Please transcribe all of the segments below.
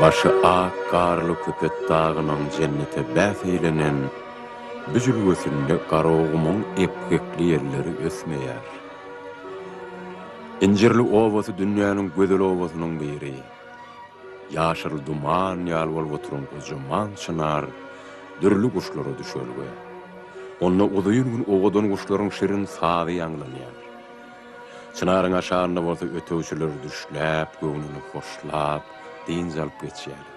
Başı ak garly köpet dağının cennete bäseylenen büjül gösünde garogumyň epkekli yerleri ösmeýär. İncirli ovasy dünýäniň gözel owasynyň biri. Ýaşyl duman ýalwal oturan kojaman çınar dürli kuşlara düşölge. Onda uzyň gün owadan kuşlaryň şirin sazy ýanglanýar. Çınaryň aşagynda bolsa ötewçiler düşläp, göwnüni hoşlap, diňe alyp geçýärler.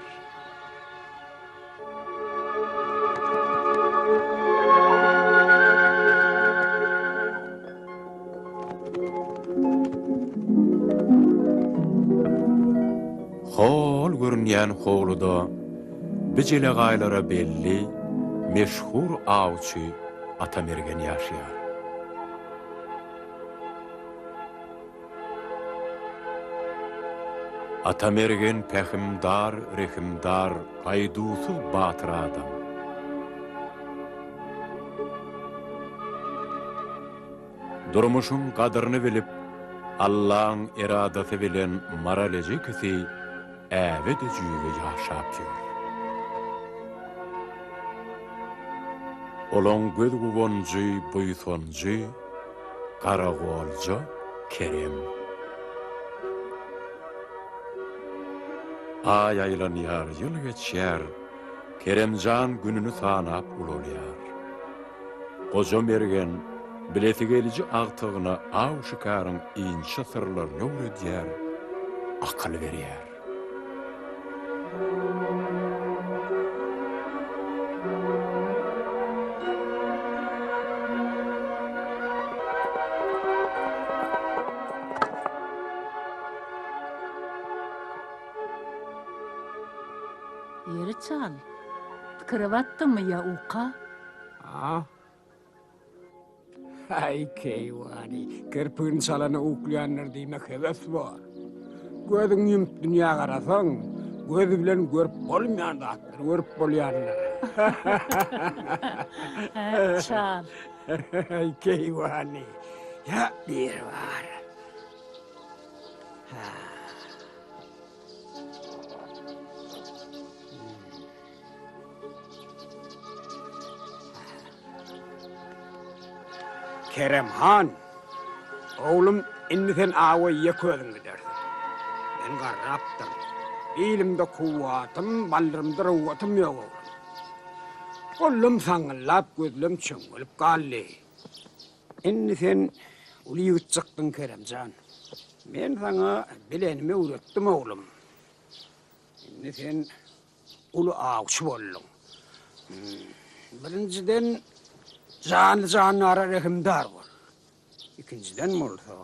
Hol görünýän howluda bijile gaýlara belli, meşhur awçy Atamergen ýaşaýar. Atamergen pähimdar, rehimdar, gaýdusuz batyr adam. Durmuşyň gadyryny bilip, Allah'ın eradası bilen maralejy kisi äwede jüýge ýaşap ýör. Olaň göz gubanjy, boýsanjy, garagolja Kerem. Ay aýlanýar, ýyl geçýär, Keremjan gününi sanap ululýar. Goja mergen, bileti gelici agtygyna aw şykaryň inçe sırlaryny öwredýär, akyl berýär. Yeri çal. Kravatdymy ya uka? Ah. Ay keywani, kirpin salana uklayanlar diýmek heves bar. Gözüň ýumyp dünýä garasaň, gözü bilen görüp bolmaýanlar, görüp bolýanlar. Çal. Ay keywani, ya bir var. Keremhan, oğlum inni sen awaýa közüň gidersin. Men garrapdyr. Ilimde kuwatym, baldyrymda ruwatym ýok oğlum. Gollum saňyllap, gözlem çöňülip galdy. Inni sen uly ýyçykdyň Keremjan. Men saňa bilenimi öwretdim oğlum. Inni sen uly awçy boldun. Birinciden Can ara rehimdar var. İkinciden bolsa,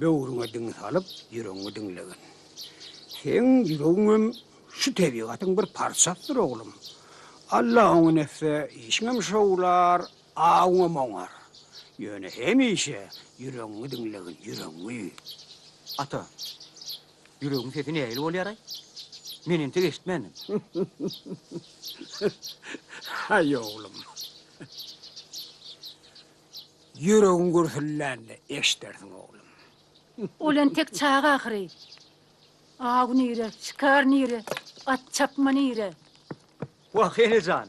böwrüňe diň salyp, ýüregiňe diňlegen. Sen ýüregiňem şu tebigatyň bir parçasydyr oglum. Allah oňa nefse, işiňem şowlar, aňa moňar. Ýöne hemişe ýüregiňe diňlegen, ýüregiňi. Ata, ýüregiň sesini eýli bolýar ay. Men enti eşitmenim. Hay oglum. Yüreğin gürhüllendi, eşdersin oğlum. Olan tek çağa ahri. Ağ nire, çıkar nire, at çapma nire. Wah, enejan.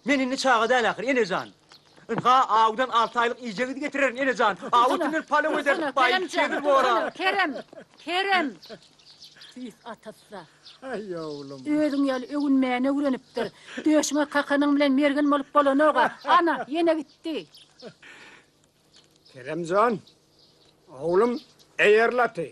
Men inni çağa däl ahir, enejan. Inha ağdan 6 aylyk ijegi getirerin, enejan. Ağutynır palam öder, baýy çedir bora. Kerem. Siz atatsa. Ay oğlum. Özüň ýaly öwünmäne öwrenipdir. Döşüňe kakanyň bilen mergen bolup bolanoga. Ana, ýene gitdi. Keremcan, oğlum eýerlati.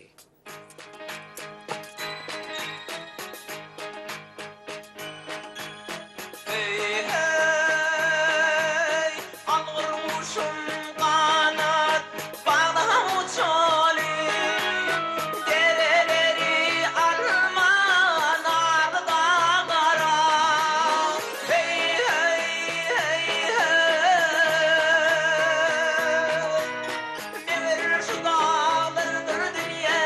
Şu dağlardır dünya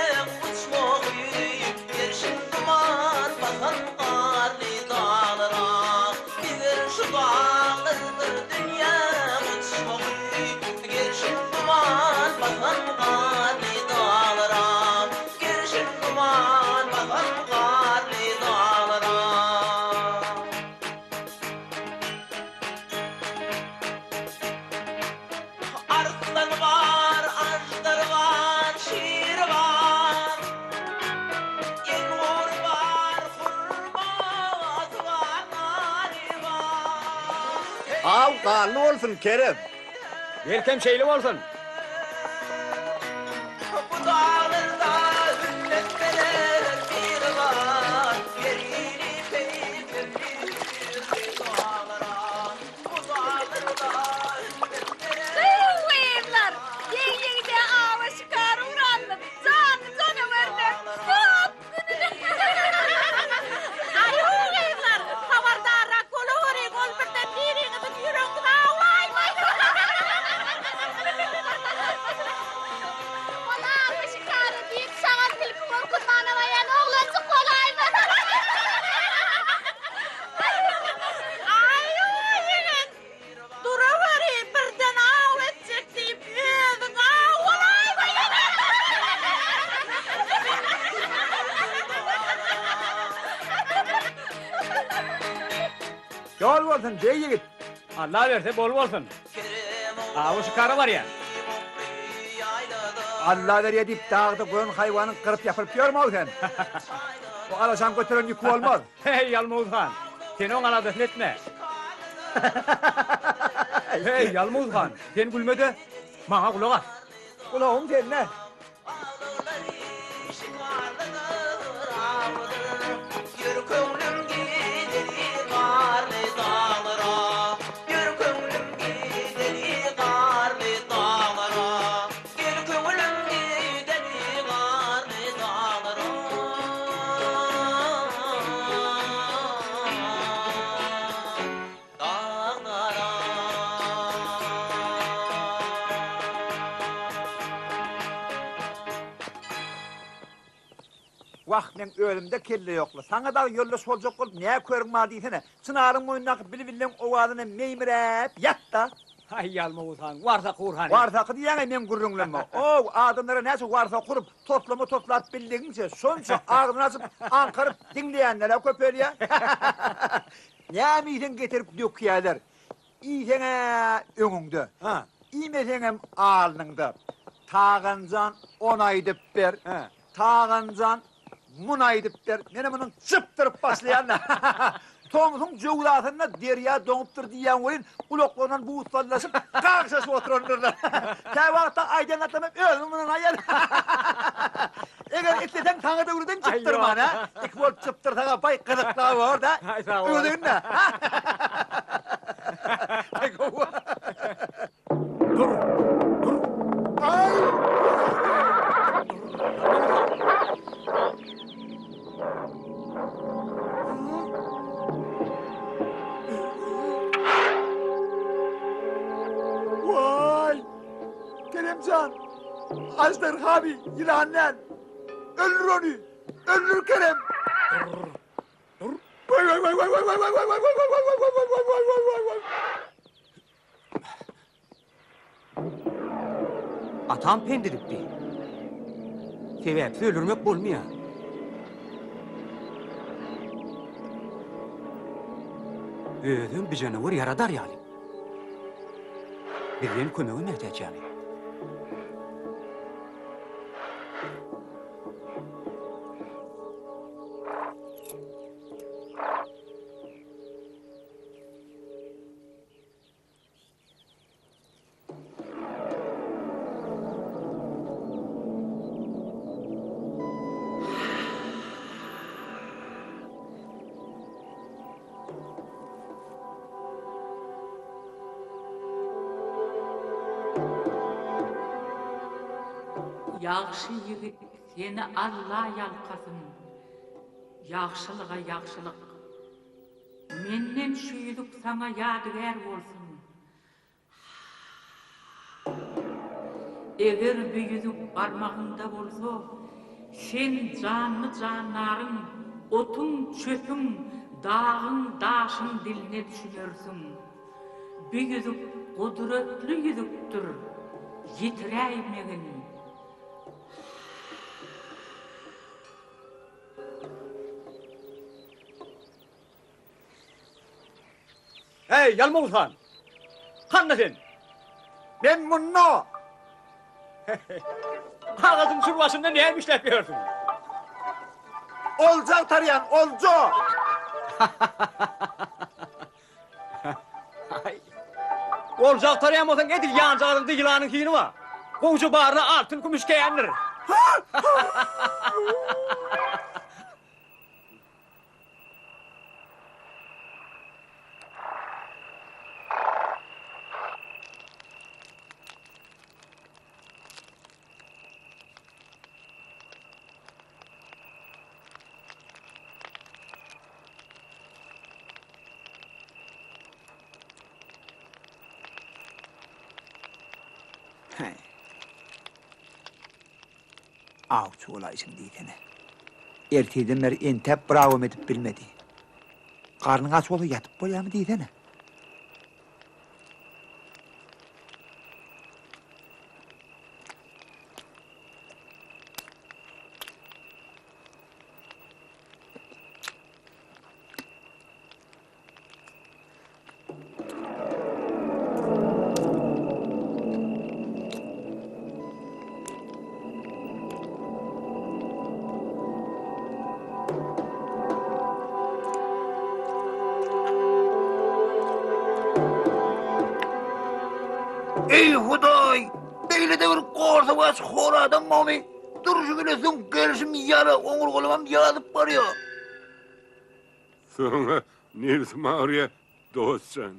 Av kanlı olsun Kerem. Belkem şeyli olsun. Bu dağlarda hünnetmeler bir var. Yerini peygamberimiz dağlara. Bu dağlarda hünnetmeler. Evler, yenge ava şikar uğrandı. Canavarlar. Hop! Ay evler, havardara kolori golbette birini yürüyün vay vay. Ona ava şikarı deyip şagat bilip korkutmana vayan oğlancı kolay mı? Ay yürüyün. Duravari birden av edecek deyip yedin olay vay. Yol olsun dey yigit. Allah verse bol olsun. Avu şıkarı var ya. Allah veriyor deyip dağda koyun hayvanın kırıp yapıp görme o sen. O alasan götüren yükü olmaz. Hey Yalmuz Han. Sen on aladın etme. Hey Yalmuz Han. Sen gülme de. Bana kulak at. Kulağım seninle. Yürü köngülüm gideri karlı dağlara. Yürü köngülüm gideri karlı dağlara. Yürü köngülüm gideri karlı dağlara. Vakmen ölümde kelle yokla. Sana da yolla solcak olup neye körünme diysene. Çınarın boyundaki bilibilen ovadını meymirep yat da. Hay Yalmuz Han. Varsa Kurhan. Varsakı diyene men gurrunlanma. O adamlara nasıl varsa kurup toplat bildiğince sonca ağzını açıp ankarıp dinleyenlere köpeliyor. Ne miyden getirip döküyorlar. İyisene önünde. Ha. İyimesene alnında. Tağıncan onaydıp ver. Ha. Tağıncan munaydıp ver. Mene bunun çıptırıp başlayanlar. Tomuzun cevlatına derya donuptur diyen oyun kulaklarından buğutsallaşıp karşısı otururlar. Kayvakta aydınlatlamam ölümünün hayal. Eğer etleten sana da ürden çıptırman ha. İkbol çıptır sana bay kırıklığı var da. Ay sağ ol. Öldün ne? Dur. Dur. Ay! Vay! Keremcan! Ajdar abi, yılanlar! Öldür onu! Öldür Kerem! Dur. Vay vay vay vay vay vay vay vay vay vay vay vay vay vay vay vay vay vay vay. Atam pendiripti. Sebepsiz öldürmek bolmuyor. Özüm bir canavar yaradar yani. Birinin kömeği edeceğim. Yaxşı yigit seni Allah yalqasın. Yaxşılığa yaxşılık. Menden şüylük sana yadigar bolsun. Eğer büyüdük parmağında bolsa, sen canlı canların, otun çöpün, dağın daşın diline düşünürsün. Büyüdük kudretli yüzüktür, yitireymeyin. Hey Yalmuz Han! Kanna sen! Ben bunu! Ağzın şurvasında neymiş yapıyorsun? Olcak tarayan, olcu! Olacak tarayan olsan edil yancağının yılanın kiyini var. Kovucu bağrına altın kumuş geyendir. Avcı olaysın diyene. Erteden beri entep bravo edip bilmedi. Karnın aç olup yatıp boya mı diyene? Ey Huday! Beyle de bir korsa baş horadan mami. Duruşu bilesin gelişim yara onur kolumam yazıp varıyor. Sonra neresi mağaraya dostsan.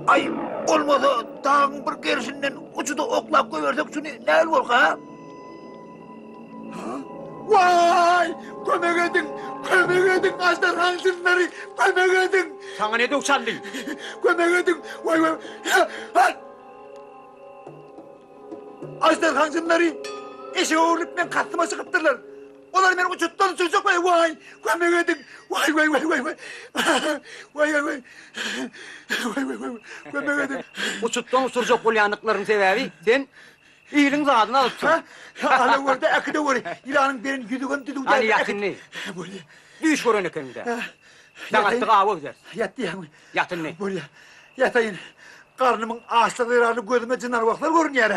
Ay olmasa dağın bir gelişinden uçuda oklap koyversek şunu ne olur ha? Vay! Kömek edin aslan hansınları, kömek edin! Sana ne doksandı? Kömek edin, vay vay! Ha! Aslan hansınları, eşe oğurlup ben kastıma sıkıptırlar. Onlar beni uçuttan sürecek vay! Kömek edin, vay! Vay vay vay! Kömek edin! Uçuttan usuracak bulyanlıkların sebebi sen iyiliğin zadını alıpsın. Ha? Hala orada akıda var. İlanın benim yüzüğün düdüğü. Hani yakın ne? Böyle. Düş korun ekinde. Sen Yatayım. attık ağabey gider. Yattı ya. Yatın ne? Böyle. Yatayın. Karnımın ağaçlıklarını gözüme cınar vaklar görünüyor.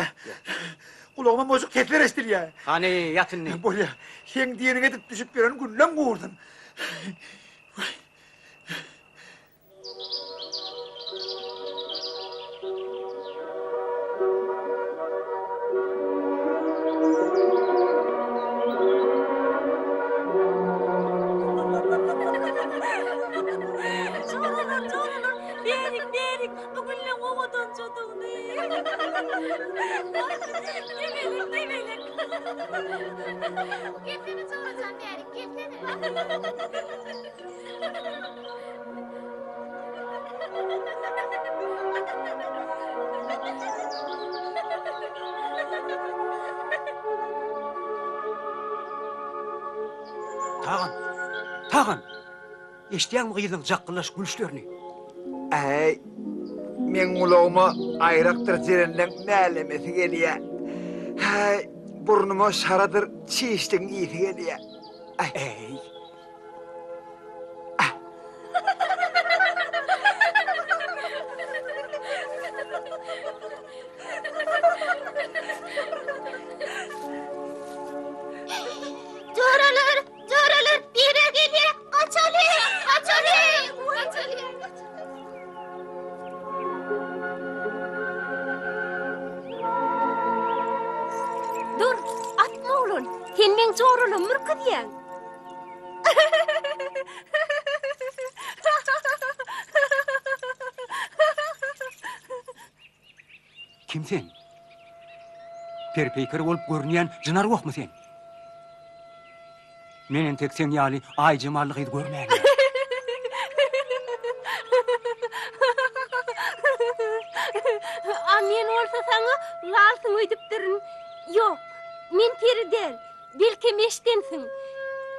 Kulağıma bozuk ketler estir ya. Hani yatın ne? Böyle. Sen diyenin edip düşüp gören günden kuğurdun. Berik, bugünle ovadan çatın ne? Demelik. Kefleni çoğuracan Berik, kefleni. Tağın. Eştiyen mi kıyıdın cakkılaş gülüşlerini? Men kulağıma ayraktır cerenden melemesi geliyor. Burnuma şaradır çiğiştin iyisi geliyor. Ey. Coralar, bir yere geliyor. Kaçalım. Dur, atma oğlum. Sen men coralı mırkı diyen. Kim sen? Perpeykar olup görünüyen cınar yok mu sen? Menen tek sen yali ay cemallık id görmeyen. Men olsa sana lalsın öydüptürün. Yok, men peri der. Belki meştensin.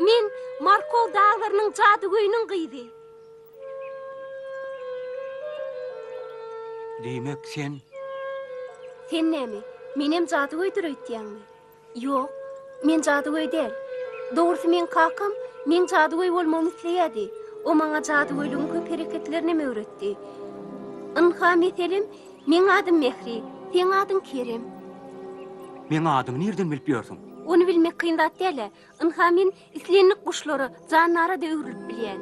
Men Markov dağlarının cadugöyünün kıydı. Demek sen... Sen nemi? Menem cadugöydür öйтtiyen mi? Yok, men cadugöy der. Doğrusu men kakam, men cadugöy olmamı isteyedi. O bana cadugöylüğün köp hareketlerini mi öğretti? Inha meselim, men adım Mehri, sen adın Kerem. Men adımı nereden bilip biliyorsun? Onu bilmek kıyındat değil. Inha men islenlik kuşları canlara da öğürülüp bilen.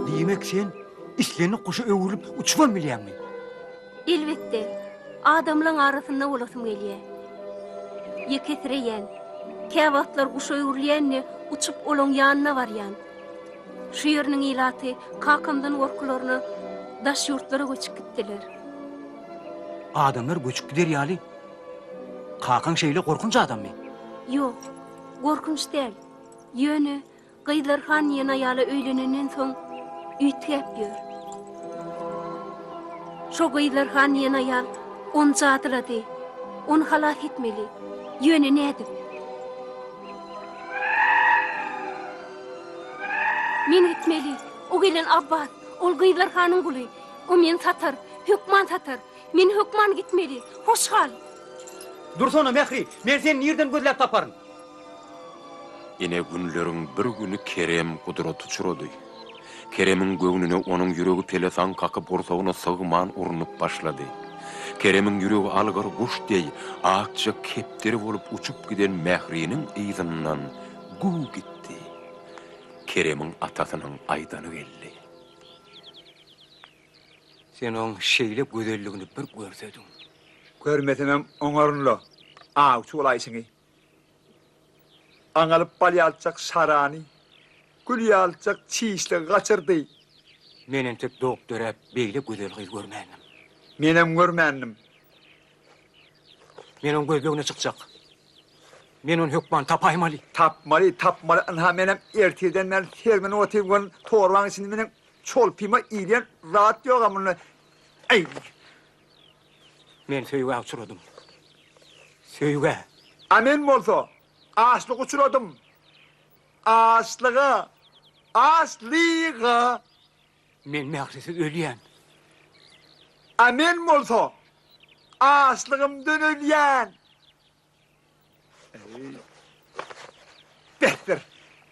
Demek sen islenlik kuşu öğürülüp uçman bilen mi? Elbette, adamlaryň arasynda bolasym gelýär. Ýekesereýän, käwatlar guşaýurlýanny uçup olaň ýanyna barýan. Şu ýerniň ilaty kakamdan gorkularyny daş ýurtlara göçüp gitdiler. Adamlar göçüp gider ýaly. Kakan şeýle korkunç adammy. Ýok, gorkunç däl. Ýöne, Gıydarhan ýene ýaly öýlenenden soň üýtgäp ýör. Şo Gıydarhan ýene ýal on jadylady. Onu halas etmeli. Ýöne nädip? Men etmeli. O gelen Abbas, ol Gıydarhanyň guly. O men satar, hökman satar. Men hökman gitmeli. Hoşgal. Dursana Mehri, men seni nerden gözläp taparyn? Ine günleriň bir güni Kerem kudraty çurady. Keremiň göwnüne onuň ýüregi pelesan kakyp borsagyna sygman urunup başlady. Keremiň ýüregi algar guşdy, akça kepderi bolup uçup giden Mehriniň ýyzyndan gu gitdi. Keremiň atasynyň aýdany geldi. Sen oň şeýle gözelligini bir görsedin. Görmetemem oňarynla. Çulaýsyňy. Aňalyp balýalçak sarany, gülýalçak çiýişle gaçyrdy. Menen tek doktora beýle gözel gyz görmänim. Menem görmändim. Men oň gözlegine çykjak. Men onu hökman tapaýmaly. Tapmaly. Anha menem erteden men termini otypgyn torwaň içinde menem çolpyma ýeren rahat ýok amyny. Ey, Men söýge uçuradym. Söýge. amen bolsa, aslyg uçuradym. Aslyga. Men mähsiz ölýän. Amen bolsa, aslygymdan ölýän. Behter.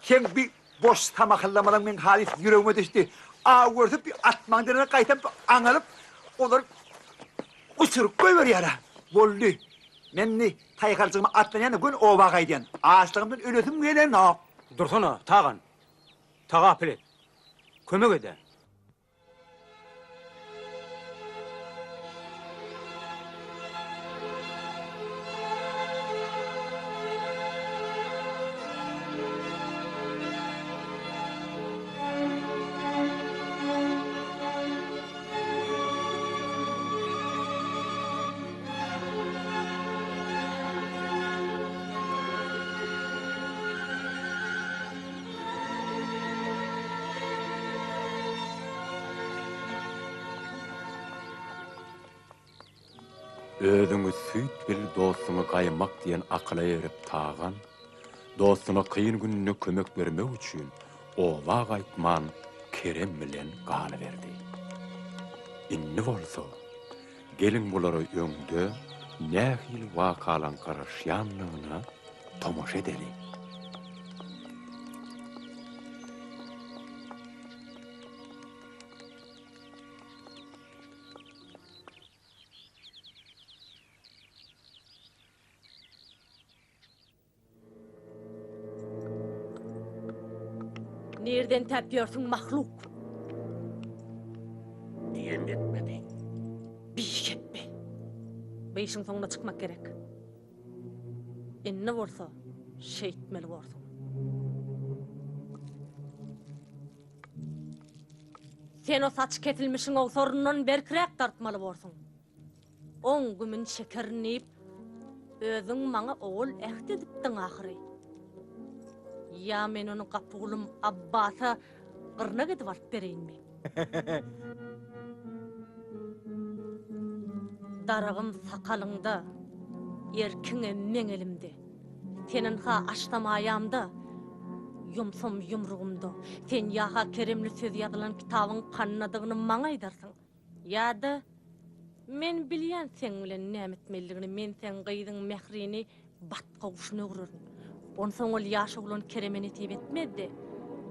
Kim bir boş tamakallamadan men halis ýüregime düşdi. Görsüp bir atmaňdyna gaýtap aňalyp olar uçurup goýberýär. Boldy. Menni taýgarjygyma atlanýan gün oba gaýdýan. Aslygymdan ölesim gelen ok. Dursana, tagan. Taga aplet. Kömek ede. Özüňi süýt bir dostuňy gaýmak diýen akla erip tagan, dostuňa kıyın gününe kömek bermek üçin owa gaýtman Kerem bilen galyberdi. Inni bolsa, gelin bulary öňde nähil wakalan garaşýanlygyna tomoş edeli. Nereden tapıyorsun mahluk? Diýen etmedi. Biş etme. Beşin sonuna çıkmak gerek. Ne varsa şeyitmeli varsa. Sen o saç ketilmişin o sorundan berkirek tartmalı varsın. 10 gümün şekerini yiyip özün bana oğul ehdi diptin ahiri. Ya men onu kapıgulum Abbas'a gırna gidip varıp bereyim mi? Darağım sakalında, erkin emmen elimde. Senin ha açtam ayağımda, yumsum yumruğumda. Sen yaha Keremli söz yazılan kitabın kanadığını bana edersin. Ya da men bilýän sen bilen nämetmelligini, men sen gıydın mehrini bat kavuşuna uğrarım. Onsoň ol ýaş oglan Keremeni etip etmedi.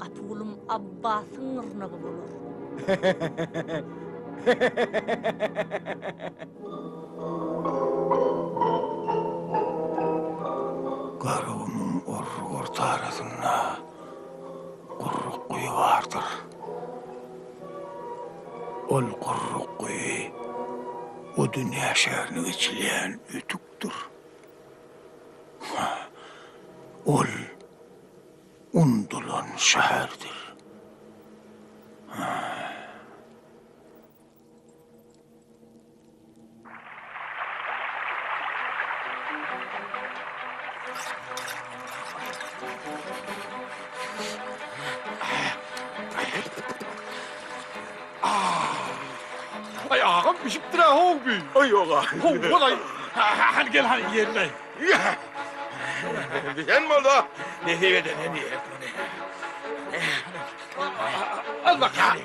Apulum Abbas'ın ırnağı bulur. Garabımın orta arasında kurruk kuyu vardır. Ol kurruk kuyu o dünya şehrini içleyen ütüktür. Ol undulan şehirdir. Ay ağam pişiptir ha hobi. Ay yok ha. Olay. Hadi gel hadi yerine. Sen mi oldu? Ne diyedin ne diyedin? Al bakalım.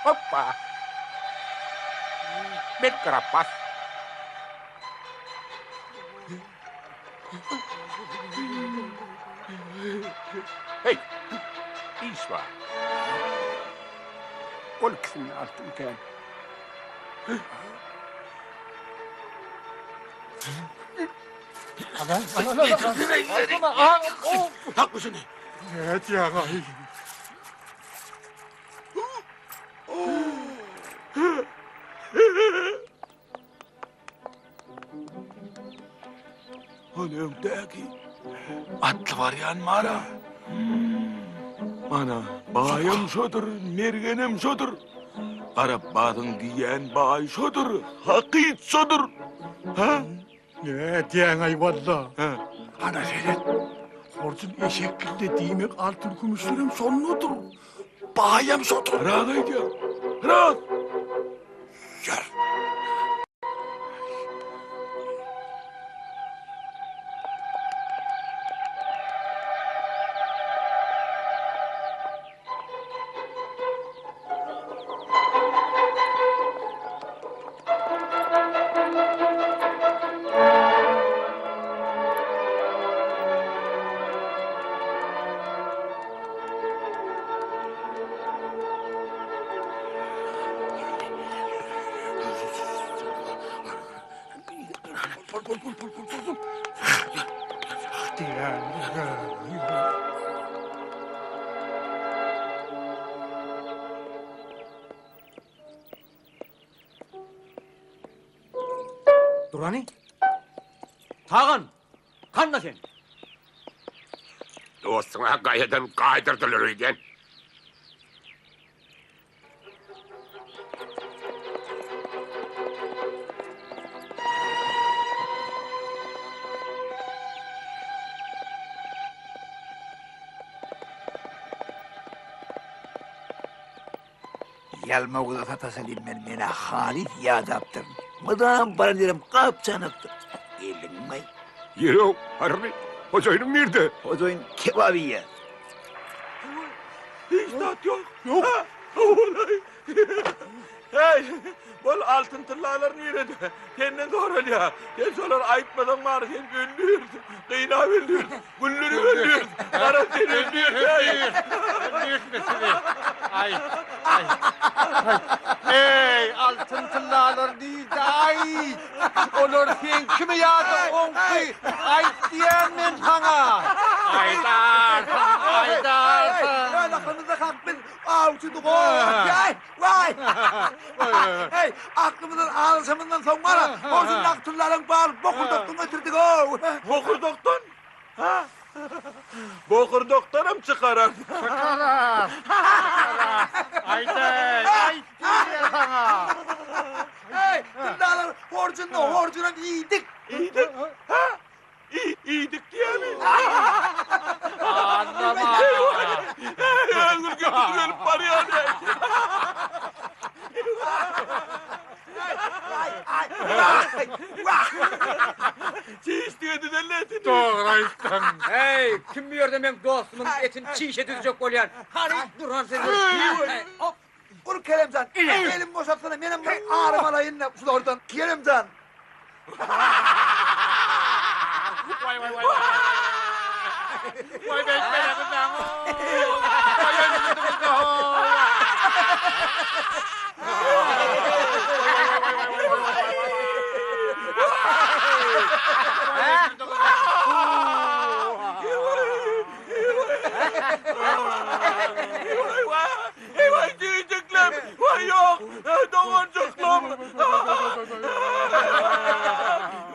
Hoppa. Bet kerapas. Hey, iş var. Ol kısmını attım ki. Haklısın. Evet ya. Önümdeki atlı var yan mara. Ana bayım şodur, mergenim şodur. Arap badın giyen bay şodur, hakit şodur. Ha? Ne diyen ay valla. Ha. Ana seyret. Horcun eşekilde değmek altın kumuşlarım sonludur. Bayam sotur. Rahat ediyor. Rahat. Gel. Durani? Tağın. Kanma sen. Dostuna gayeden kaydırdılar igen. Yalma uda tatasın mene Halit yadaptır. Mıdan bana derim kapçanıktır. Elin mi? Yürü, harbi. Hocayım nerede? O zaman kebabiye. Hiç tat yok. Yok. Ha? Vallahi. Hey, bol altın tırlarlar nerede? Kendin doğru ya. Sen solar ayıtmadan var, sen öldürüyorsun. Kıyna öldürüyorsun. Güllürü öldürüyorsun. Kara seni öldürüyorsun. Ay. Ey altın tıllalar değil de ay. Olur sen kimi yağdı onki. Ay diyemem sana. Aydar. Ay, aklımıza kalkmış. Avcıdık o. Vay. Hey, aklımızdan ağrısımından son var ha. O senin aktırların bağır. Bokurdaktan götürdük o. Bokurdoktan? Ha? Bokurdoktanım çıkarar. Ay diyemem sana. Hey, tırdalar horcuna iyiydik. İyiydik. Ha? İyiydik diye mi? Anlama. Öldür götürüyorum paraya ne? Çiğ istiyordun elletini. Doğru istem. Hey, kim biliyor da benim dostumun etini çiğ işe düzecek olayan. Hani Durhan seni. Hop. Vur Keremcan. Elim boşaltsana. Benim ağrım alayın ne? Şurada oradan. Keremcan. Vay. Vay ben kızım. Vay Doğuncukluğum.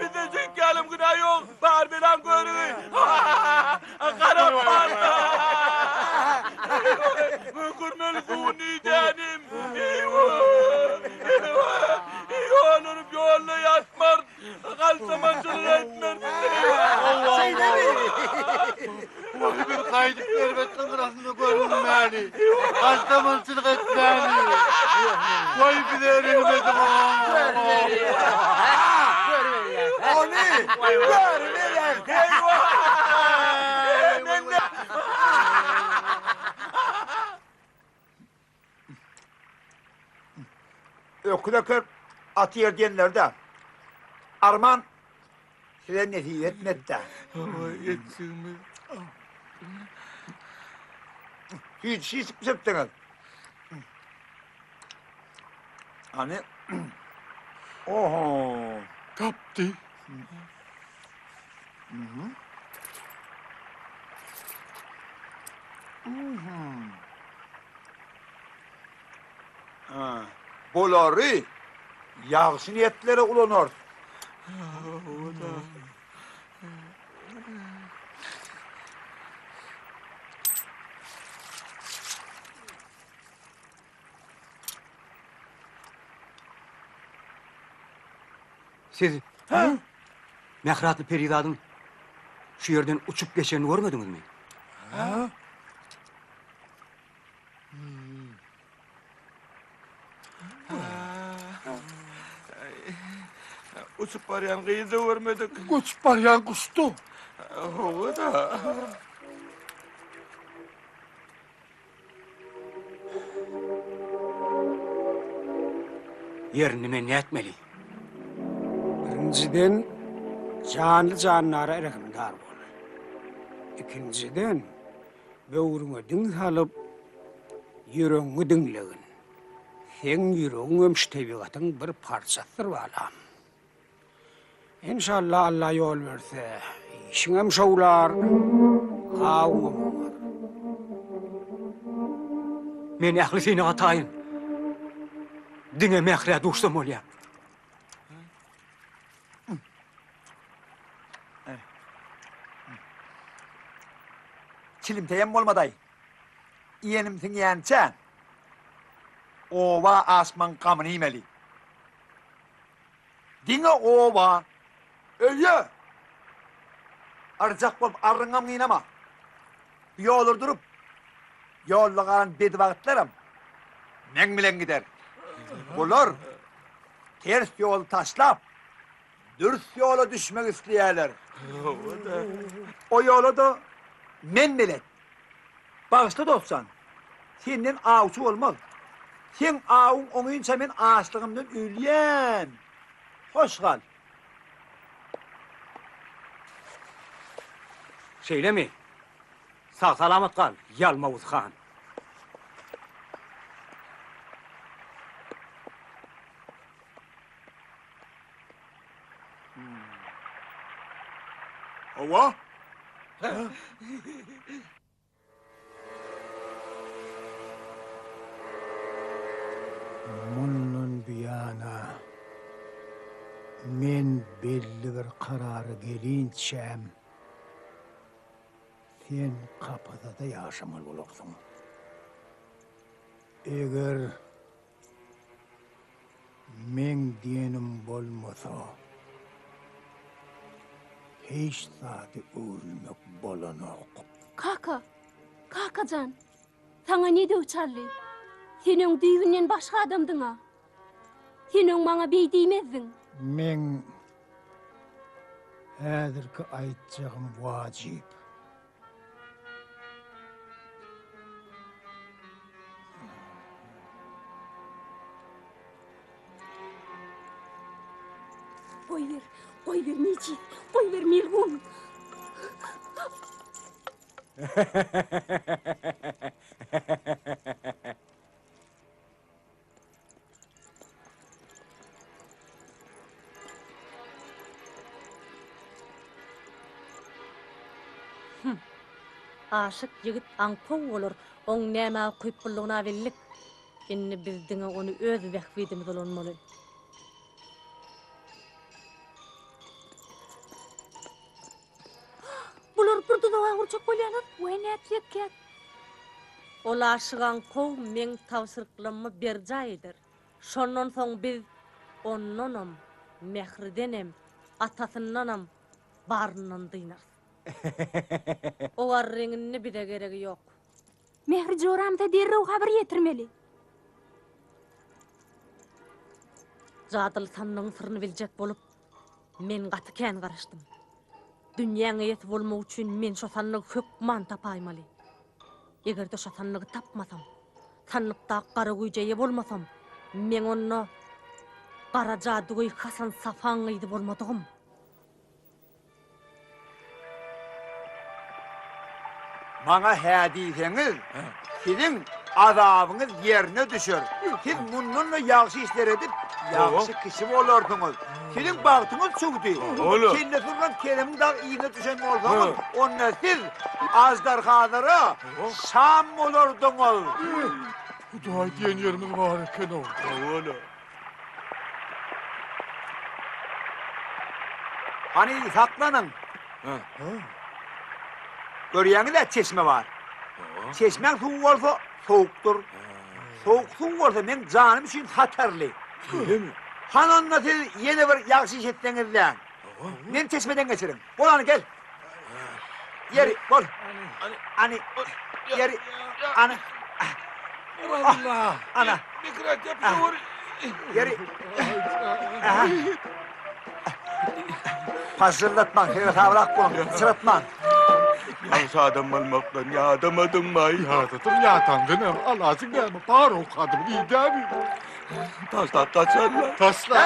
Bize çekelim günah yok. Bağır bir an görüyor. Karap vardı. Kurmeli kuni denim. Yolunu yolla yatmar. Kalsamancılık etmer. Vay bir kaydık elbette kırasını görünmeli. Kaçtamansızlık etmeli. Vay bir de erilmedim. Onu görmeler. Ökülökür at yerdiyenlerde Arman size nefiyet nette. Yetsin mi? Hiç şey sıktınız. Hani oho. Kaptı. Ha. Bolary yaxşı niyetlere ulanır. Siz Mehratlı Peri'dadın şu yerden uçup geçeni görmediniz mi? Uçup barayan kıyıda görmedik. Uçup barayan kuştu. O da. Yerini men ne etmeli? Birinciden canlı canlara erkimdar bol. İkinciden böwrüňe diň salyp ýüregiňi diňlegin. Sen ýüregiň ömüş tebigatyň bir parçasydyr balam. İnşallah Allah yol verse, işiňem şowlar, gawum. Men ähli seni atayın. Dine mehre dostum olya. Çilimteyem olmaday. Yeğenimsin yeğençen. Ova asman kamını yemeli. Dine ova. Öyle. Arcak bolup arrıngam ginama. Yolur durup. Yollağan bedi vakitlerim. Men bilen gider. Bular. Ters yol taşlap. Dürüst yola düşmek isteýärler. O yola da men bilet. Bağışla dostsan. Senden ağuçu olmaz. Sen ağun onuyunca men ağaçlığımdan ölýän. Hoş kal. Şeyle mi? Sağ salamat kal, Yalmavuz Han. Ova? Mundan biyana men belli bir kararı gelinçem sen kapıda da yaşamalı olursun. Eğer men diyenim bolmasa hiç zati ölmek bolanok. Kakacan, sana ne diyor Charlie? Senin düğünden başka adamdın ha. Senin bana bey değmezdin. Men häzirki aýtjagym wajyp. Koy ver Mecit, koy ver Milgun. Aşık yigit aňpow bolar, oň näme kuýpullygyna bellik. Inni bizdiňe onu öz wähbidimiz bolanmaly. Bular burda da gurçak bolýanar. Weynäp Ol aşygan kow meň tawsyryklarymmy berjaýdyr. Şondan soň biz onnanam, mehridenem, atasyndanam, baryndan dynar. O arreňini bide geregi ýok. Mehri joramda derrew habar ýetirmeli. Zadyl sannyň syryny biljek bolup, men gaty kän garaşdym. Dünýäňe ýetip bolmak üçin men şo sannygy hökman tapaýmaly. Egerde şo sannygy tapmasam, sannypda gara güýjeýe bolmasam, men onu gara jadugy Hasan Safan ýydy bolmadygym. Bana hädiseňiz, sizin azabınız yerine düşür. Siz bununla yaxşı işler edip, yaxşı kişi bolardyňyz. Sizin bagtyňyz çökdi. Kelle turgan kelimin dag iýine düşen bolsaňyz, onda siz azdar hazara şam bolardyňyz. Hudaý diýen ýerimiz bar eken o. Ola. Hani saklanın. Görýäňizde çeşme var. Çeşmeň suw bolsa sowukdur. Sowuk suw bolsa men janym üçin hatarly. Hanonda siz ýene bir ýagşy iş etdiňizde. Men çeşmeden geçirim. Bolany gel. Yeri bol. Ani yeri ana. Allah. Ana. Mikrat yapıyor. Yeri. Hazırlatma, evet avrak bulun, sıratma. Yalnız adam olmaktan ya adamadın may. Ýadatym ýatandynam. Alasyň näme bar okadym diýdämi? Tasla kaçarlar. Tasla.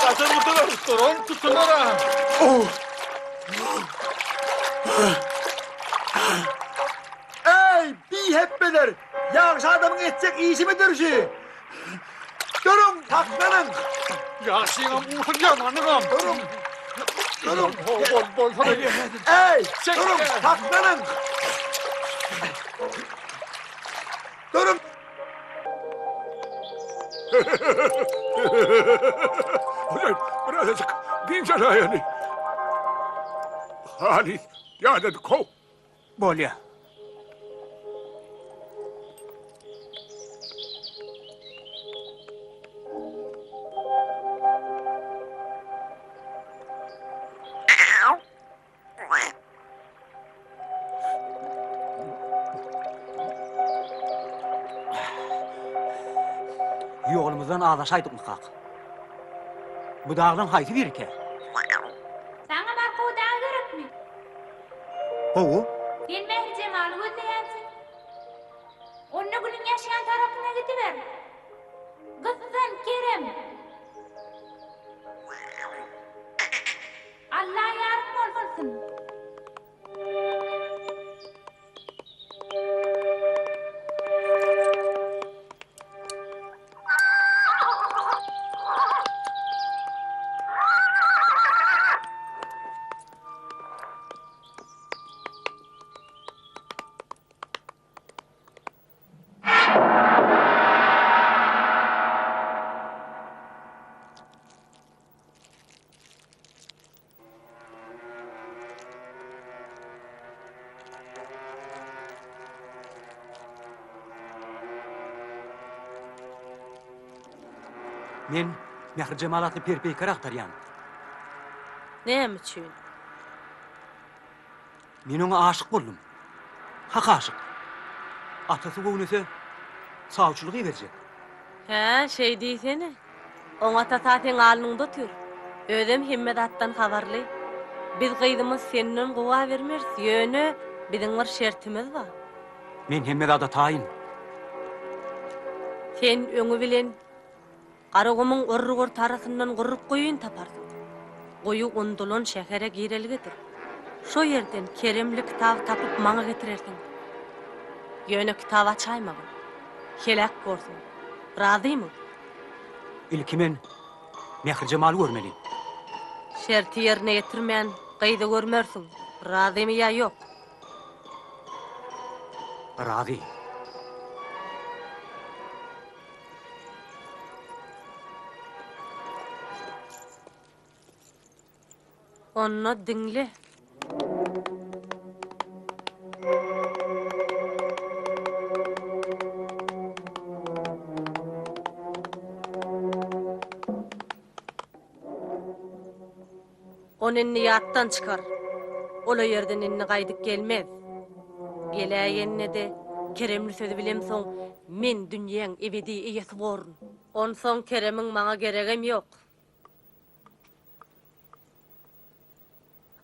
Kaçar mıtılar? Turon tutulara. Ey, bir hep beder. Yağış adamın edecek iyisi midir ki? Durun, taklanın. Ýaşyňam utur ýamanygam. Durun. Durun. Bol. Ey, durun, taklanın. Durun. Birazcık dinçer ayağını. Halis, ya dedi kov. Bolýa. Ýolumyzdan adaşaýdyk mykak. Bu dağdan haýsy birke? Sana barka o dağa gerekmi? Howu? Sen Mehri Cemal'ı gözleýänsiň. Onna gülüň ýaşaýan tarapyna gidiber. Gyzdan Kerem. Allah ýarym bolsun. Men Mehri Cemal atly perpeýker aktarýan. Näme üçin? Men oňa aşyk boldum. Hak aşyk. Atasy göwnese sağçylygy berjek. Ha, şey diýsene. Oňa tasatyň alnyňda tür. Ödem himmet attan habarly. Biz gyýdymyz senden gowa bermez. Ýöne biziň bir şertimiz bar. Men hemme da taýyn. Sen öňü bilen Aragymyň orrugur tarasyndan gurup goýun taparsyň. Goýu undulan şähere girelgidir. Şo ýerden keremli kitap tapyp maňa getirersiň. Ýöne kitap açaýmagy. Helak bolsun. Razymy? Ilki men Mehri Cemal'ı görmeli. Şerti ýerine getirmän gyýdy görmersiň. Razymy ýa ýok? Razy. Onna dinle. Onenni yattan çıkar. Ola yerden inni qaydık gelmez. Geləyenne de Keremli sözü bilem soň men dünýäň ebedi eýesi borun. On soň Keremiň maňa geregem ýok.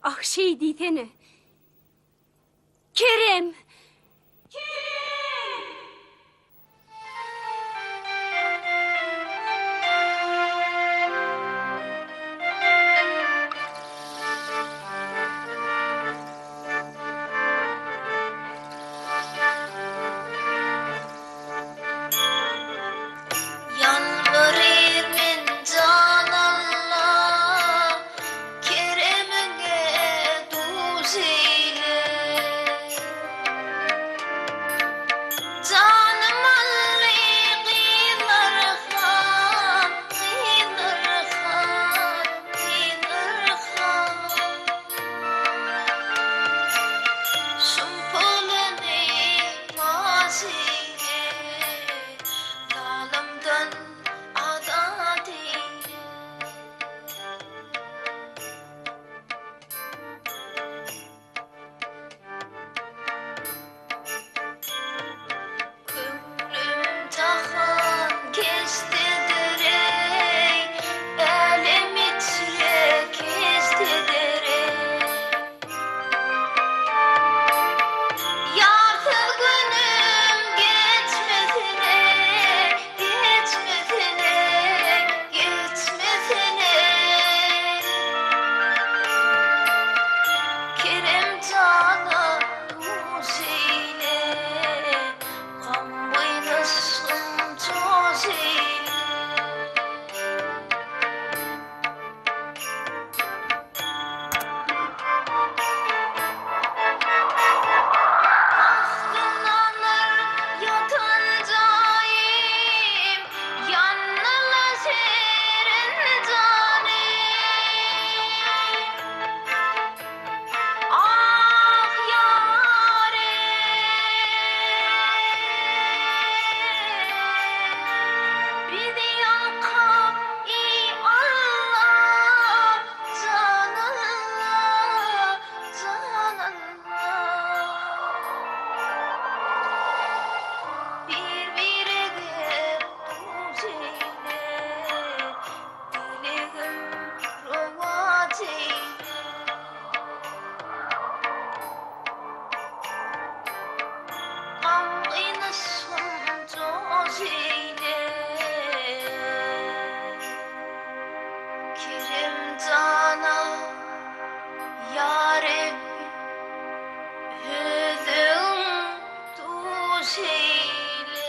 Ah şey diýsene. Kerem! Yalvarır men can Allah, Kerem'e duz eyle. Canım alli qiylarxan, qiylarxan, qiylarxan. Sumpulani mazile, zalimdan adat eyle. Kömrüm tahan kestidir ey, elim içre kestidir ey. Yartı günüm geçmesin ey, geçmesin ey, geçmesin ey. Kerem cana duz eyle, kan boynasın toz eyle. Bahtınlanır yatancayım, yanına serin canim. Ah yarim, bizi yakap ey Allah, can Allah, can Allah. Birbirine duz eyle, dileğim rovat eyle. Kan kaynasın toz eyle. Kerem cana yarim, özün duz eyle.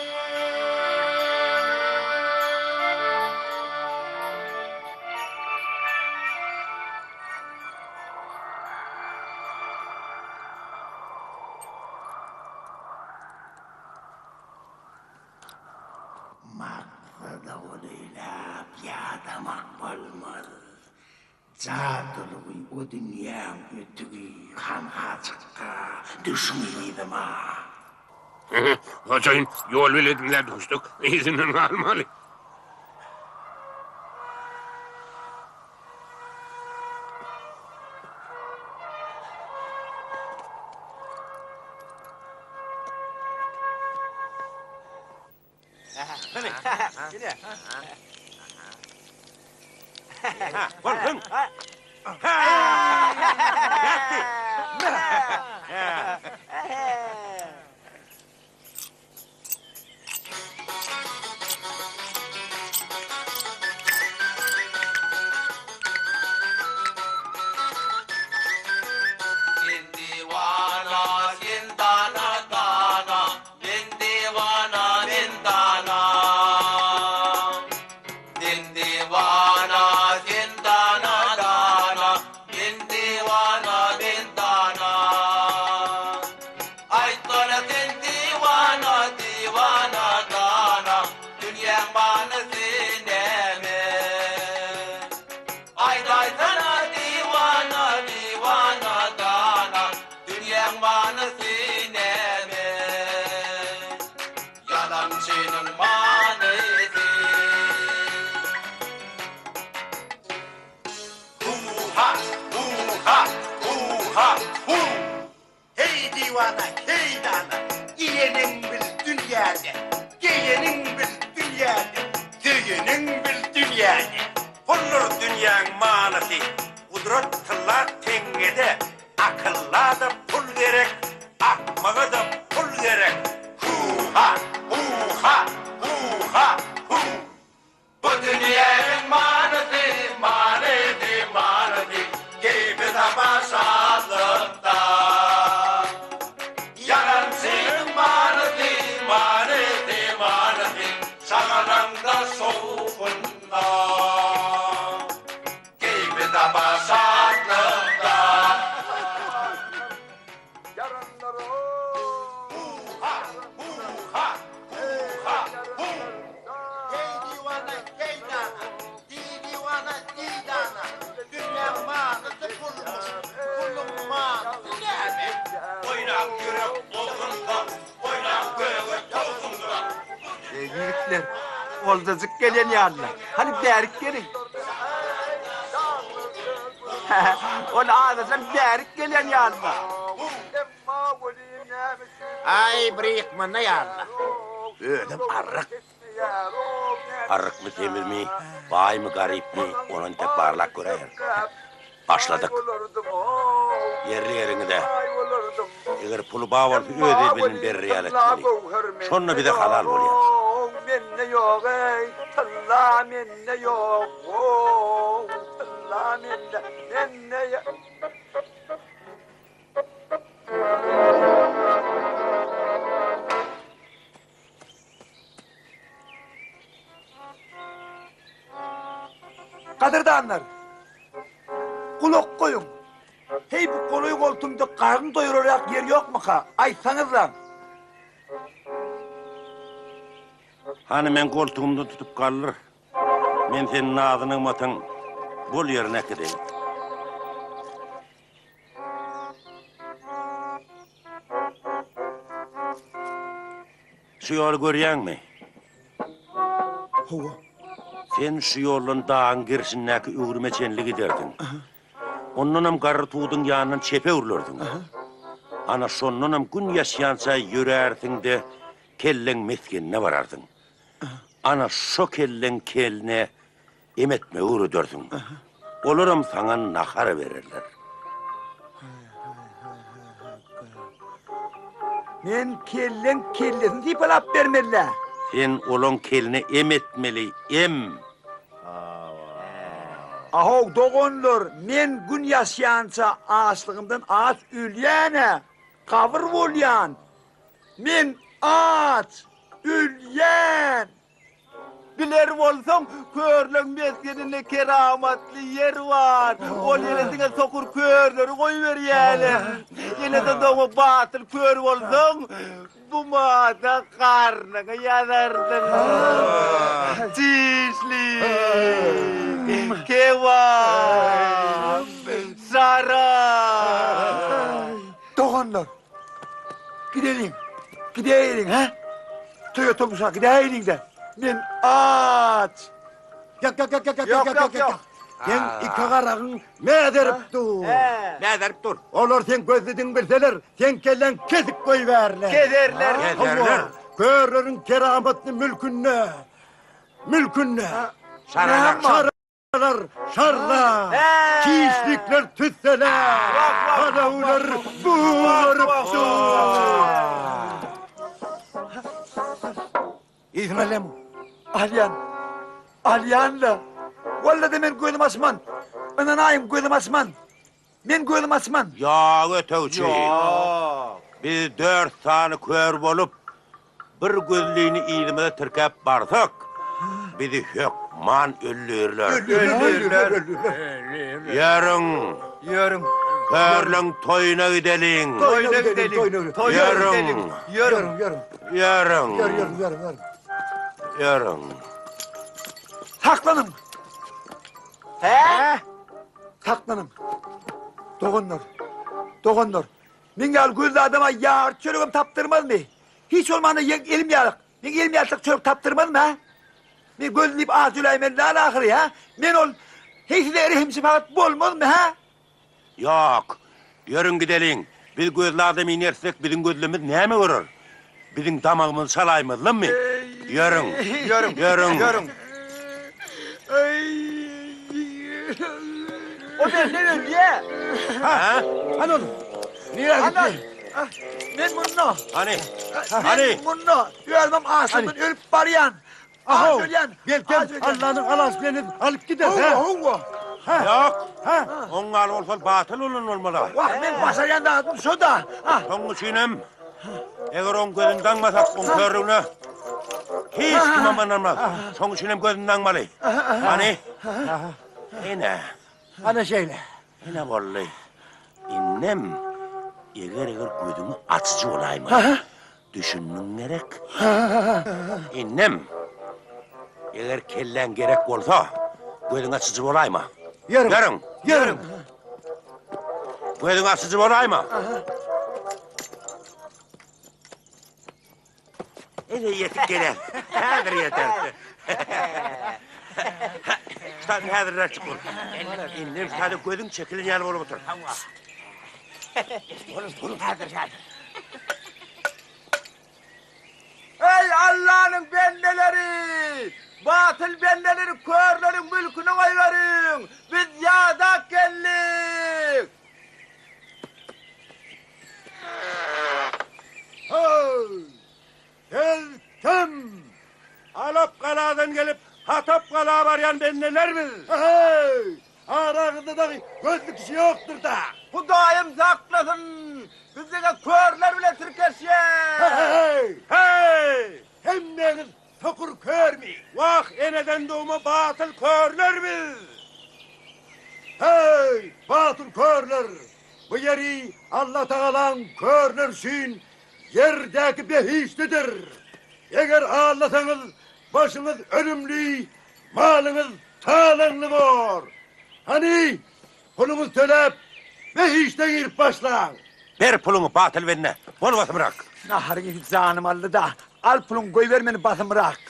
Maqsada olayla piyada maqbalmaz. Zadılığı o dünyanın ötüğü kanha çıkka düşmeydi ma. Hoşayın yol veledimler dostuk. İzinin almalı. Bakın. Zindivana zindana dana, zindivana zindana. Zindivana zindana dana, zindivana zindana. Ay Senin bil dünyanı, bulur dünyanın manası. Kudretler tengede, akılla da pul gerek, akmağa da pul gerek. Hu-ha, hu-ha, hu-ha, hu. Bu dünyanın manası, manası, manası. Gibi tamaşalıkta. Yaransın manası, manası, manası. Sağalanda soğukunda. Gibi tamaşalıkta. Yiğitler, oldacık gelen yanına. Hani derik gelin. Onu ağzından derik gelen yanına. Ay bırakma ne yanına. Ödüm arık. Arık mı temir mi, bay mı garip mi, onun tek parlak göreyim. Başladık. Yerli yerini de. Eğer pulu bağ var, öde bilin bir realitini. Sonra bir de halal oluyor. Minne yok ey, talla minne yok. Talla minne yok. Kadırdanlar, kulak koyun. Hey bu koluyu koltuğumda karnı doyuracak yer yok mu ha? Aytsanız lan. Hani ben koltuğumda tutup kalır. Ben senin ağzını matın bol yerine gideyim. Şu yolu görüyen mi? Sen şu yolun dağın girişindeki üğürmeçenli giderdin. Onunla karı tuğdun yanından çepe urlardın. Ana sonunla gün yaşayansa yürerdin de kellen meskenine varardın. Ana şu kellen keline emetme uğrudurdun. Olurum sana nahar verirler. Men kellen deyip alap vermeliler. Sen olon keline emetmeli, em. Aho doğonlar, men gün yaşayansa ağaçlığımdan ağaç ülyene, kavur volyan. Men ağaç, ülyen. Biler olsam körlüğün meskeninde keramatlı yer var. O yeresine sokur körleri koyuver yani. Yine de doğu batıl kör olsam bu mağda karnına yanardın. Çişli, kevam, saray. Doğanlar, gidelim ha? Toy otobüse gidelim de. Men ağaç. Yak. Sen iki karağın ne derip dur? Ne derip dur? Olur sen gözledin bilseler, sen kellen kesip koyuverler. Kederler. Körlerin kerametli mülkünne. Şarlar. Kişlikler tütseler. Kalavlar buğurup dur. İzmir'le mi? Alyan'la. Vallahi men gözüm asman. Ananayım gözüm asman. Men gözüm asman. Ya ötevçi. Biz 4 tane kör bolup bir gözlüğünü iğnime tırkap barsak bizi hökman öldürürler. Yarın körlün toyuna gidelim. Yarın. Saklanın. He? Saklanın. Doğanlar. Men gel gözlü adama yağır çölüğüm taptırmaz mı? Hiç olmanda elim yarık. Men elim yarık çölük taptırmaz mı ha? Men gözlüyüp ağız ülaymen lan ahırı ha? Men ol hiç de erihimsi fakat bolmaz mı ha? Yok. Yarın gidelim. Biz gözlü adamı inersek bizim gözlüğümüz ne mi vurur? Bizim damağımız salaymaz lan mı? Yarın. O belli ölüye. Hani oğlum? Niye gitti? Ben bunu. Hani? Ben bunu. Görmem ağzımdan ölüp barayan. Aho. Söyleyen. Belki Allah'ın alasını alıp gider. Hova. Yok. Onlar olsa batıl olun olmalı. Vah ben basayan da adım soda. Son içinem. Eğer on gözünden masak on körüğüne. Hiç kim amanamaz. Son içinem gözünden malı. Hani? Yine. Ana şeyle. Yine vallahi. İnnem. Eğer gözümü açıcı olayım. Düşünün gerek. İnnem. Eğer kellen gerek olsa gözün açıcı olayım. Yarın. Gözün açıcı olayım. Ele yetip gelir. Hazır yeter. Stadın hazırlar çıkır. İndim stadın gözün çekilin yanı olup otur. Olur. Hazır. Ey Allah'ın bendeleri! Batıl bendeleri körlerin mülkünü koyverin! Biz yadak geldik! Geldim. Alap kaladan gelip Hatap kalağa varyan ben neler mi? Arağında da gözlük işi yoktur da. Bu daim saklasın! Bize de körler bile Türkeşye! Hem nedir sokur kör mü? Vah eneden doğma batıl körler mi? Batıl körler! Bu yeri Allah Teala'nın körlersin yerdeki behiştidir. Eğer ağlasanız başınız ölümlü, malınız talanlı var. Hani pulunuz tölep behişte girip başlan. Ver pulunu batıl verine, bunu basın bırak. Nahar gidip zanım aldı da. Al pulun koy vermeni basın bırak.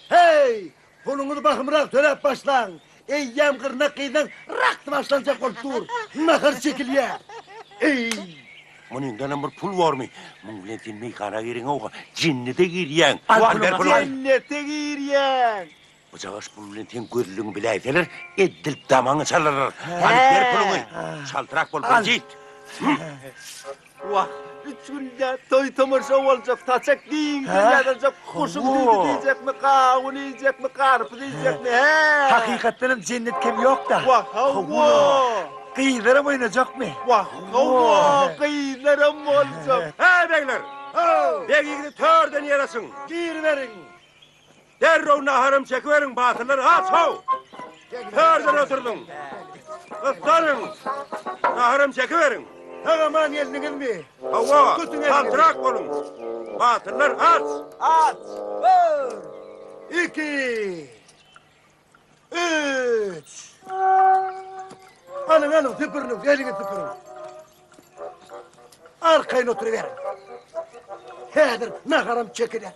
Hey! Pulunuzu bakın bırak tölep başlan. Eyyem kırnak kıydan raktı başlanacak ol dur. Nahar çekil ya. Ey! Bunun da bir pul var mı? Muvletin meykana girin oğa. Cennete giriyen. Cennete giriyen. Bıcağış muvletin gözlüğünü bile edeler. Edilip damanı çalarlar. Hani ver pulunu. Çaltırak bol bıcıt. Vah! 3 günde toy tomarşa olacak, taçak deyin, dünyadacak, kuşum düğdü diyecek mi, kavun yiyecek mi, karpuz yiyecek mi, Hakikaten cennet kim yok da. Vah havva! Kıyılara mı oynayacak mı? Vah havva! Kıyılara mı olacak? Hey beyler! Beygini törden yarasın. Gir verin. Derrow naharım çekiverin batırları aç hav. Törden oturdun. Kıslanın. Naharım çekiverin. Tamam geldiniz mi? Hava, kaltırak olun. Batırlar aç. Aç. 1, 2, 3. Alın tıpırınız, elini tıpırın. Arkayın oturuverin. Hedir, nakarım çekilir.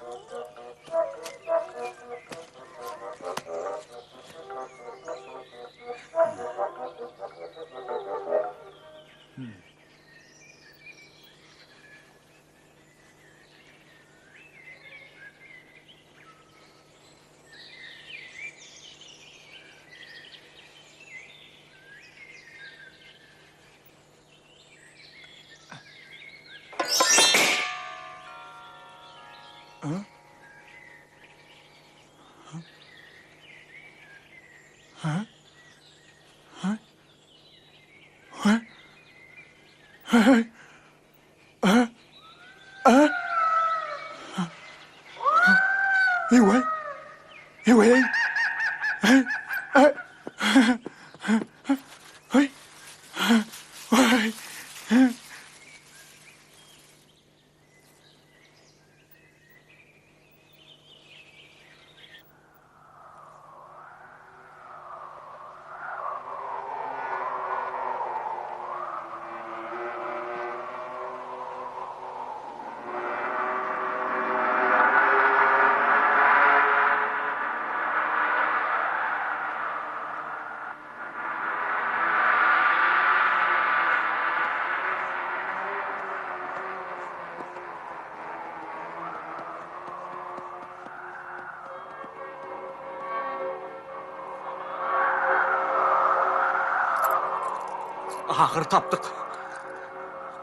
Ahır taptık.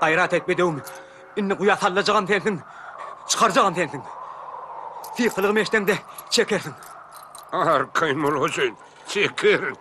Gayrat etmediğim, inni kuya sallacağım sensin, çıkaracağım sensin. Fikılığım eşten de çekersin. Arkayın ol Hüseyin. Çekirin.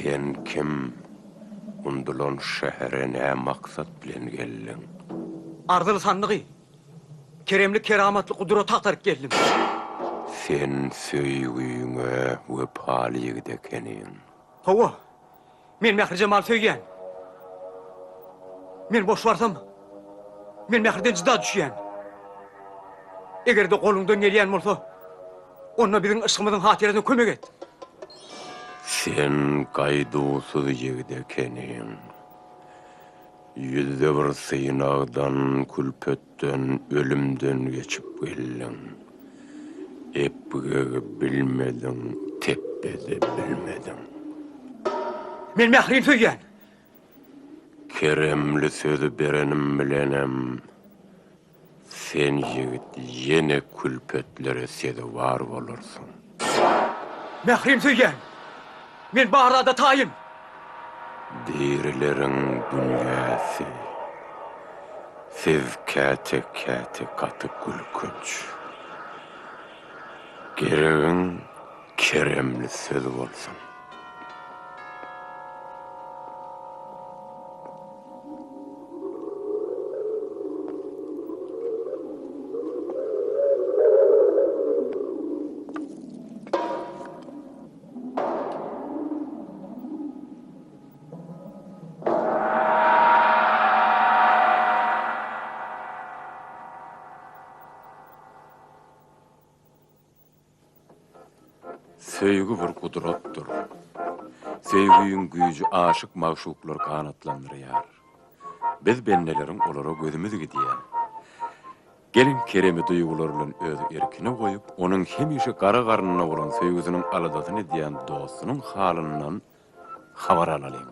Sen kim? Undulon şehre ne maksat bilen gelin? Ardılı sandığı. Keremli keramatlı kudret aktarıp geldim. Sen söýgüňe we palygy ekenin. Hova, men Mehri Cemal söygen. Men boş varsam, men Mehri'den cıda düşýän. Eger de golundan gelýän bolsa, onna bizim ışgymyzyň hatyresine kömek et. Sen gaýdusuz ýigit ekenin. Yüzde bir sığınağdan, külpötten, ölümden geçip gelin. Epge bilmedin, teppede bilmedin. Men Mehri'ni söygen. Keremli sözü berenim bilenem. Sen ýigit yine külpötlere sede var bolursun. Mehri'ni söygen. Men bahrada tayın. Dirilerin dünyası. Siz kate katı gülkünç. Gereğin keremli söz olsun. Söýgü bir kudratdyr. Söýgüýüň güýji aşyk magşuklar kanatlandyrýar. Biz bennelerin olara gözümüz gidýär. Gelin keremi duýgular bilen özü erkine goýup, onuň hemişe gara garnyna bolan söýgüsiniň aladasyny diýen dostunyň halyndan habar alalyň.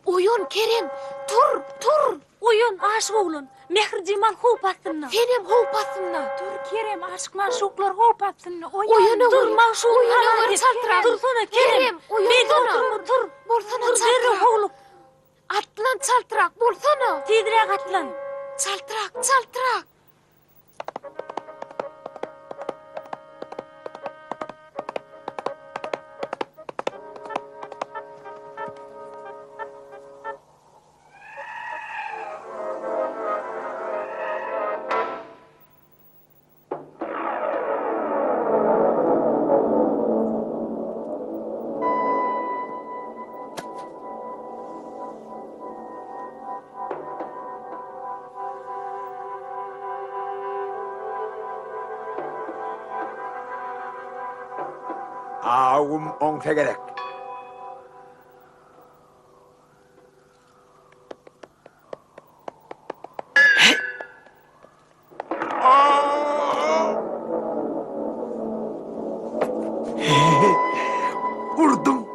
Uyun Kerem, tur. Uyun aşık oğlun. Mehri Cemal hop atsınna. Senem hop atsınna. Dur Kerem, aşk maşuklar hop atsın. Uyunu dur maşuk. Uyunu çaltırak. Dursana Kerem. Uyunu Dur. Bolsana Dur çaltırak. oğlum. Atlan çaltırak, bolsana. Tidirek atlan. Çaltırak. ağım onsa gerek. Vurdum.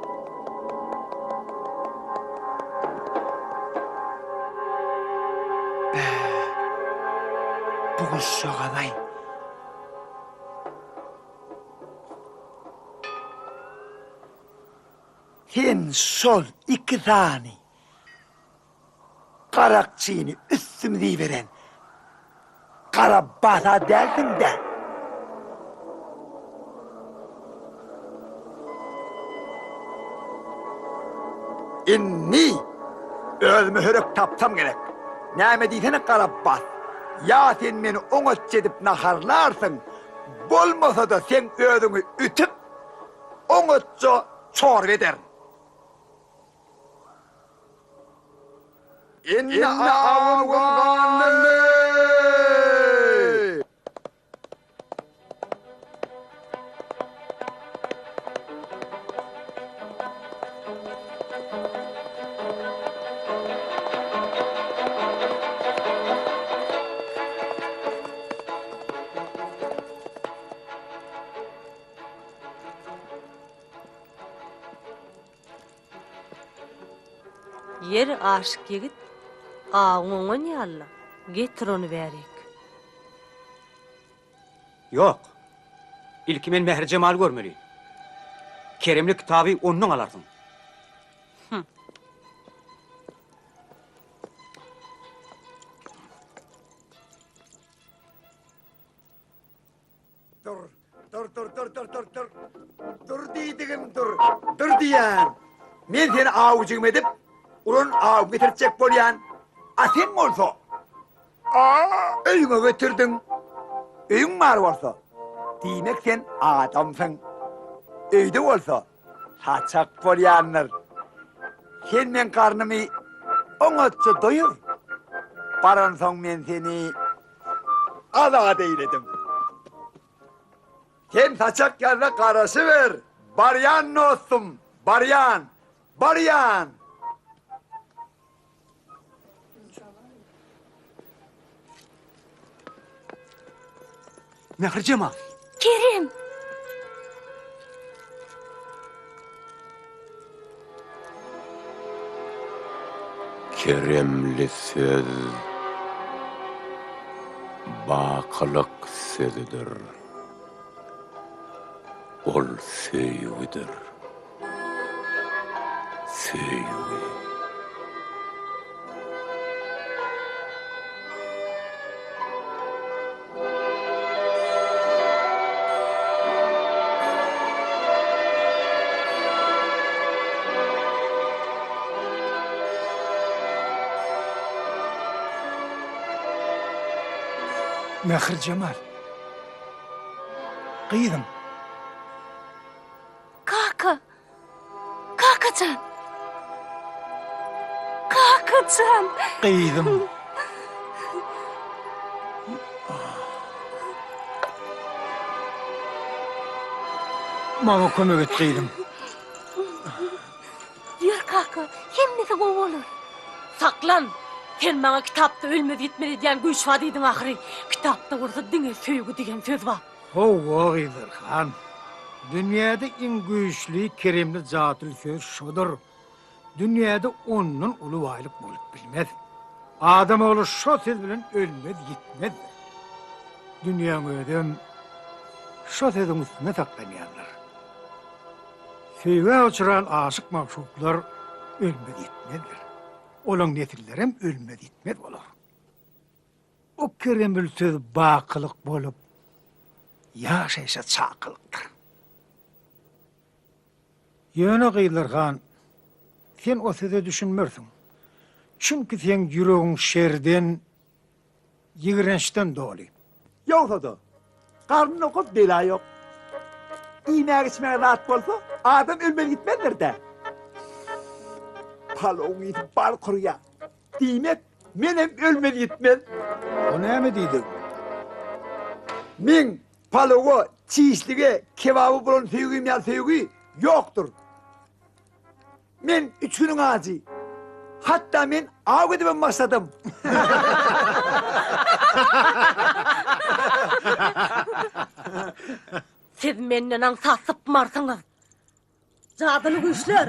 Bu kuş şoğanay. Sen sol iki tane karakçığını üstümüze veren kara bata derdin de. İnni özümü hörük tapsam gerek. Näme diýsene kara bat. Ya sen meni oňat edip naharlarsın. Bolmasa da sen özüňi ütüp oňatça çor eder. İnne ağabey. Yer aşık yigit, ağıňa ýalla, getir onu berek. Yok. İlki men Meher Cemal görmeli. Keremli kitabı ondan alardın. Dur. Dur diýdigim dur. Dur diýän. Men seni avucum edip, urun avup getircek bolýan. A sen bolsa, öýüňe götürdün. Öýüň bar bolsa, diýmek sen adamsyň. Öýde bolsa, saçak bolýanlar. Sen men karnymy oňatça doýur. Baran soň men seni azat eýledim. Sen saçak yerine karası ver. Baryan dostum, baryan, baryan. Meher Cemal. Kerem. Keremli söz bakılık sözüdür. Ol söýügidir. Söýügi. Meher Cemal. Kıydım. Kakacan. Kakacan. Kıydım. Bana kömek et kıydım. Yer kaka, hemmesi gov olur. Saklan! Sen bana kitapta ölmedi gitmedi diyen güç vadiydin ahiri. Kitapta orada dine söýgü diyen söz var. Hova Gıydar Han. Dünyada en güçlü keremli zatıl söz şudur. Dünyada onun ulu vaylık bolup bilmez. Adam oğlu şu söz bilen ölmez gitmez. Dünyanın ödem şu sözün üstüne taklamayanlar. Söýge uçuran aşık mahşuklar ölmez gitmezler. Olan nesillerem ölmez gitmez olur. O keremli söz bakılık bolup yaşaysa çakılıktır. Yöne Gıydar Han, sen o söze düşünmürsün. Çünkü sen yüreğin şerden, yigrençten dolu. Yoksa da, karnın okut bela yok. İğmek içmeye rahat bolsa, adam ölmeli gitmezler de. Palon itip bal kuruya. Demek, menem ölmeli gitmez. O ne mi deydin? Men palogu çiğislige kebabı bulan sevgim ya sevgi yoktur. Men 3 günün ağzı. Hatta men ağ ödemem başladım. Siz menden ansasıp marsınız. Zadılı güçler.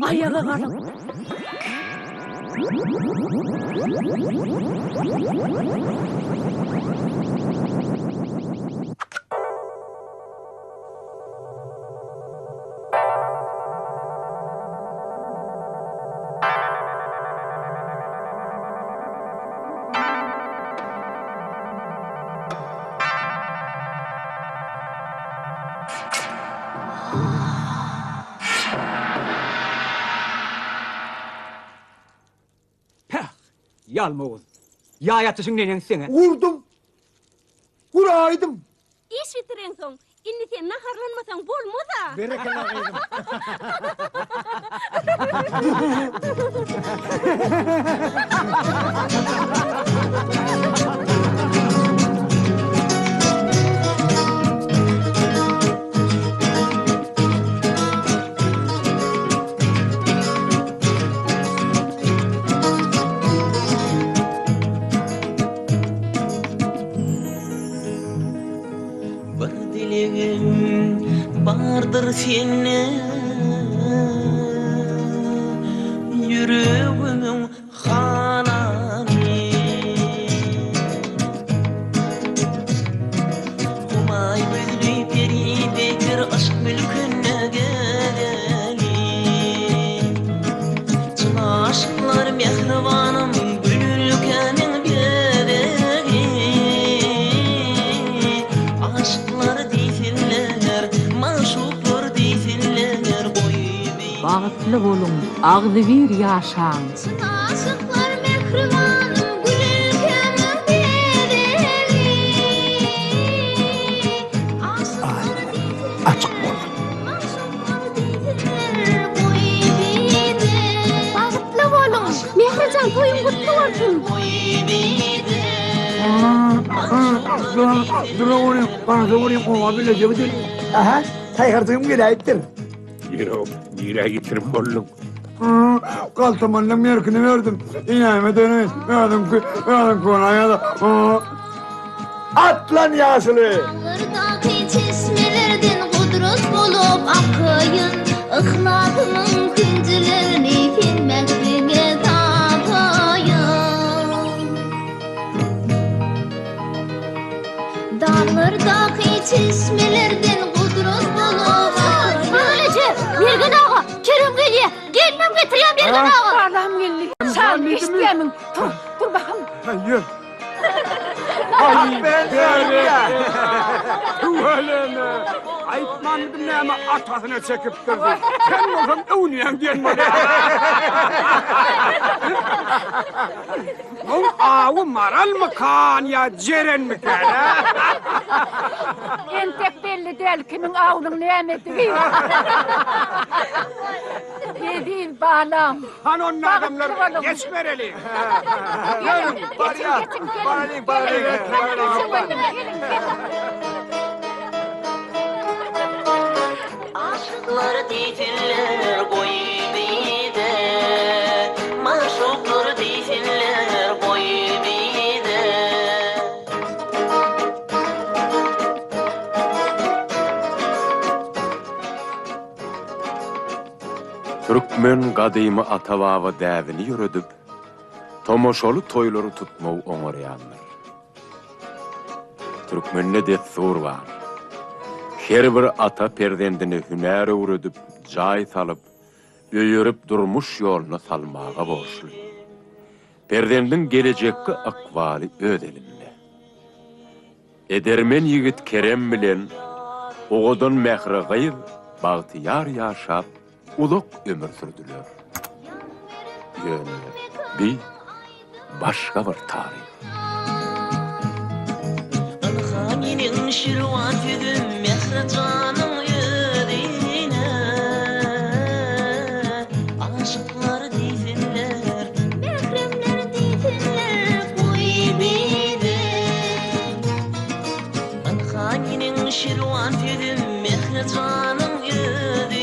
Ayağa kalın. Yalma oğul. Ya yatışın nenen sene. Vurdum. Vuraydım. İş bitiren son. İnni sen naharlanmasan bolmaz ha. Berekela kıydım. Vardır senin yüreğimin hanani Humay büzlü peri bekir aşk mülküne geleli Çına aşklar mehribanım gülülkenin bebeği Aşklar değiller maşuklar değiller Bağıtlı bolun, ağzı bir yaşan. Aşıklar mehribanım gülülkenin bebeği Açık bol. Bağıtlı bolun. Mehrican toyun kutlu olsun. Dur oğlum, bana da vurayım, o bile cebedin. Aha, saygardığım gerektir. Yok, yere getirip bolluk. Kaltamanla mevkini verdim. İnayime dönemeyiz. Verdim konaya da. At lan Yasılı. Dağlardaki çeşmelerden kudret bulup akıyın Ihlatımın küncülerini filmekliğe tapayın Dağlardaki çeşmelerden kudret bulup akıyın Böylece Mergen ağa, Kerem geliyor. Gelmem getireyim Mergen ağa. Allah'ım geldi. Sen isteyemin. Dur bakalım. Hayır. Ay ben ya. Tuvalene. Ayıpmandım ne ama atasına çekip durdu. Sen olsam övünüyen diyen bana. Oğlum ağı maral mı kan ya ceren mi kan ha? En tek belli değil kimin ağının nimeti. Ne diyeyim bağlam. Han onun adamlar geç vereli. Gelin, Bariya, bariya. Aşıklar değiller boy bide Maşuklar değiller boy bide Türkmen gadymı atavava dävini yürüdüp, tomoşalı toyları tutmağı oňarýanlar. Türkmenne destur var. Her bir ata perdendini hünäre urudup, jay salıp, öýürüp durmuş ýoluna salmaga borçly. Perdendin gelejekki akwaly öz elinde. Edermen yigit Kerem bilen oğodun mehri gyýyp, bagtyýar ýaşap, uluk ömür sürdüler. Ýöne bir başga bir tarih. Anhaninin şirvan tüdüm mehrecanın yüreğine Aşıklar değiller Mehremler değiller boy bide şirvan dedim mehre canım ödine